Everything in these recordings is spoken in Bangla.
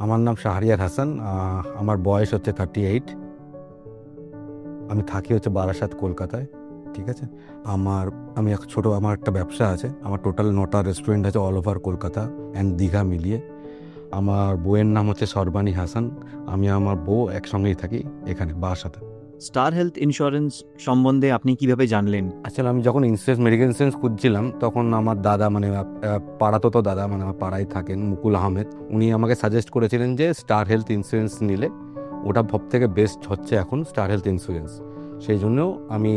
আমার নাম শাহরিয়ার হাসান। আমার বয়স হচ্ছে 38। আমি থাকি হচ্ছে বারাসাত, কলকাতায়। ঠিক আছে। আমার আমি আমার একটা ব্যবসা আছে। আমার টোটাল 9টা রেস্টুরেন্ট আছে all over Kolkata and Digha মিলিয়ে। আমার বউয়ের নাম হচ্ছে সরবানি হাসান। আমি আমার বউ একসঙ্গেই থাকি এখানে বারাসাতে। স্টার হেলথ ইন্স্যুরেন্স সম্বন্ধে আপনি কিভাবে জানলেন? আসলে আমি যখন ইন্স্যুরেন্স, মেডিকেল ইন্স্যুরেন্স খুঁজছিলাম, তখন আমার দাদা, মানে পাড়াতো তো দাদা, মানে আমার পাড়ায় থাকেন, মুকুল আহমেদ, উনি আমাকে সাজেস্ট করেছিলেন যে স্টার হেলথ ইন্স্যুরেন্স নিলে ওটা সব থেকে বেস্ট হচ্ছে এখন স্টার হেলথ ইন্স্যুরেন্স। সেই জন্য আমি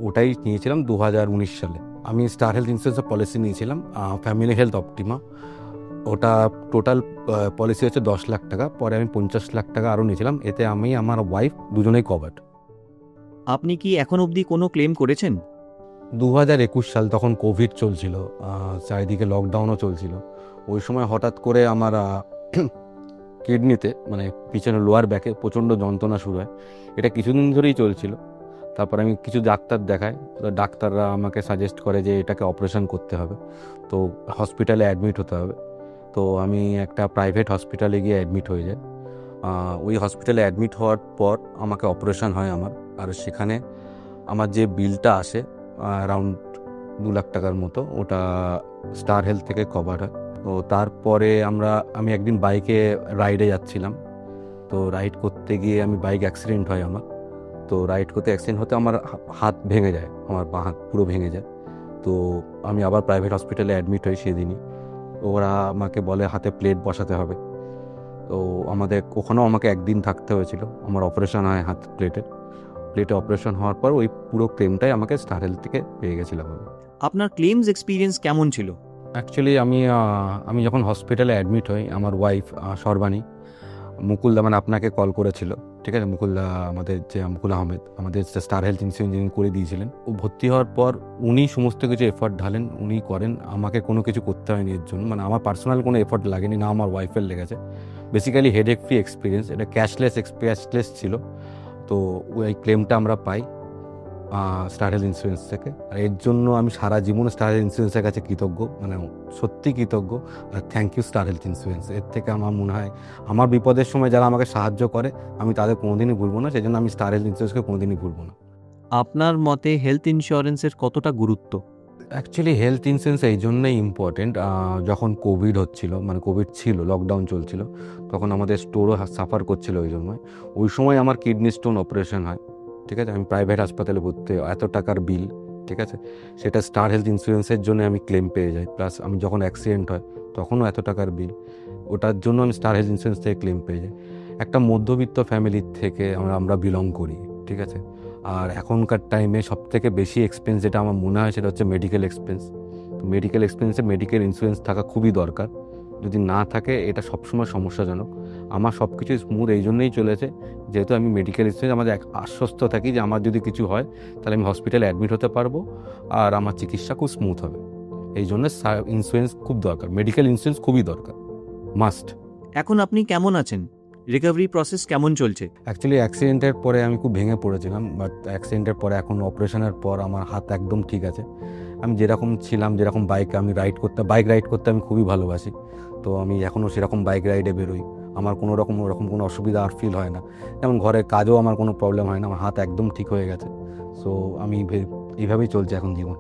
ওটাই নিয়েছিলাম 2019 সালে। আমি স্টার হেলথ ইন্স্যুরেন্সের পলিসি নিয়েছিলাম ফ্যামিলি হেলথ অপটিমা। ওটা টোটাল পলিসি হচ্ছে 10 লাখ টাকা। পরে আমি 50 লাখ টাকা আরও নিয়েছিলাম, এতে আমি আমার ওয়াইফ দুজনেই কভার্ড। আপনি কি এখন অবধি কোনো ক্লেম করেছেন? 2021 সাল, তখন কোভিড চলছিল, চারিদিকে লকডাউনও চলছিল। ওই সময় হঠাৎ করে আমার কিডনিতে, মানে পিছনে লোয়ার ব্যাকে প্রচণ্ড যন্ত্রণা শুরু হয়। এটা কিছুদিন ধরেই চলছিল। তারপর আমি কিছু ডাক্তার দেখাই, তো ডাক্তাররা আমাকে সাজেস্ট করে যে এটাকে অপারেশন করতে হবে, তো হসপিটালে অ্যাডমিট হতে হবে। তো আমি একটা প্রাইভেট হসপিটালে গিয়ে অ্যাডমিট হয়ে যাই। ওই হসপিটালে অ্যাডমিট হওয়ার পর আমাকে অপারেশন হয় আমার। আর সেখানে আমার যে বিলটা আসে অ্যারাউন্ড 2 লাখ টাকার মতো, ওটা স্টার হেলথ থেকে কভার হয়। তো তারপরে আমি একদিন বাইকে রাইডে যাচ্ছিলাম। তো রাইড করতে গিয়ে বাইক অ্যাক্সিডেন্ট হয় আমার। তো রাইড করতে অ্যাক্সিডেন্ট হতে আমার হাত ভেঙে যায়, আমার বাঁ হাত পুরো ভেঙে যায়। তো আমি আবার প্রাইভেট হসপিটালে অ্যাডমিট হই সেদিনই। ওরা আমাকে বলে হাতে প্লেট বসাতে হবে। তো ওখানেও আমাকে একদিন থাকতে হয়েছিল। আমার অপারেশন হয় হাত প্লেটে অপারেশন হওয়ার পর ওই পুরো ক্লেমটাই আমাকে স্টার হেলথ থেকে পেয়ে গেছিলাম আমি। আপনার ক্লেমস এক্সপিরিয়েন্স কেমন ছিল? অ্যাকচুয়ালি আমি যখন হসপিটালে অ্যাডমিট হই, আমার ওয়াইফ সর্বাণী, মুকুলদা মানে আপনাকে কল করেছিল। ঠিক আছে, মুকুলদা, মুকুল আহমেদ, আমাদের স্টার হেলথ ইন্স্যুরেন্স যিনি করে দিয়েছিলেন, ও ভর্তি হওয়ার পর উনি সমস্ত কিছু এফর্ট ঢালেন, উনি করেন। আমাকে কোনো কিছু করতে হয়নি এর জন্য, মানে আমার পার্সোনাল কোনো এফর্ট লাগেনি, না আমার ওয়াইফের লেগেছে। বেসিক্যালি হেডেক ফ্রি এক্সপিরিয়েন্স, এটা ক্যাশলেস ছিল। তো ওই ক্লেমটা আমরা পাই স্টার হেলথ ইন্স্যুরেন্স থেকে। আর এর জন্য আমি সারা জীবন স্টার হেলথ ইন্স্যুরেন্সের কাছে কৃতজ্ঞ, মানে সত্যি কৃতজ্ঞ। আর thank you Star Health insurance. এর থেকে আমার মনে হয় আমার বিপদের সময় যারা আমাকে সাহায্য করে, আমি তাদের কোনোদিনই ভুলবো না। সেই জন্য আমি স্টার হেলথ ইন্স্যুরেন্সকে কোনোদিনই ভুলবো না। আপনার মতে হেলথ ইন্স্যুরেন্সের কতটা গুরুত্ব? অ্যাকচুয়ালি হেলথ ইন্স্যুরেন্স এই জন্যই ইম্পর্টেন্ট, যখন কোভিড হচ্ছিল, মানে কোভিড ছিল, লকডাউন চলছিল, তখন আমাদের স্টোরও সাফার করছিল ওই সময়। ওই সময় আমার কিডনি স্টোন অপারেশন হয়। ঠিক আছে, আমি প্রাইভেট হাসপাতালে ভর্তি হই, এত টাকার বিল। ঠিক আছে, সেটা স্টার হেলথ ইন্স্যুরেন্সের জন্য আমি ক্লেম পেয়ে যাই। প্লাস আমি যখন অ্যাক্সিডেন্ট হয় তখনও এত টাকার বিল, ওটার জন্য আমি স্টার হেলথ ইন্স্যুরেন্স থেকে ক্লেম পেয়ে যাই। একটা মধ্যবিত্ত ফ্যামিলির থেকে আমরা বিলং করি। ঠিক আছে। আর এখনকার টাইমে সবথেকে বেশি এক্সপেন্স যেটা আমার মনে হয় সেটা হচ্ছে মেডিকেল এক্সপেন্স। তো মেডিকেল এক্সপেন্সে মেডিকেল ইন্স্যুরেন্স থাকা খুবই দরকার। যদি না থাকে এটা সবসময় সমস্যাজনক। আমার সব কিছু স্মুথ এই জন্যই চলেছে, যেহেতু আমি মেডিকেল ইন্স্যুরেন্স, আমাদের আশ্বস্ত থাকি যে আমার যদি কিছু হয় তাহলে আমি হসপিটালে অ্যাডমিট হতে পারবো, আর আমার চিকিৎসা খুব স্মুথ হবে। এই জন্য ইন্স্যুরেন্স খুব দরকার, মেডিকেল ইন্স্যুরেন্স খুবই দরকার, মাস্ট। এখন আপনি কেমন আছেন? রিকভারি প্রসেস কেমন চলছে? অ্যাকচুয়ালি অ্যাক্সিডেন্টের পরে আমি খুব ভেঙে পড়েছিলাম, বাট অ্যাক্সিডেন্টের পরে এখন অপারেশনের পর আমার হাত একদম ঠিক আছে। আমি যেরকম ছিলাম, যেরকম বাইক রাইড করতে আমি খুবই ভালোবাসি। তো আমি এখনও সেরকম বাইক রাইডে বেরোই। আমার ওরকম কোনো অসুবিধা আর ফিল হয় না। যেমন ঘরের কাজও আমার কোনো প্রবলেম হয় না, আমার হাত একদম ঠিক হয়ে গেছে। সো এইভাবেই চলছে এখন জীবন।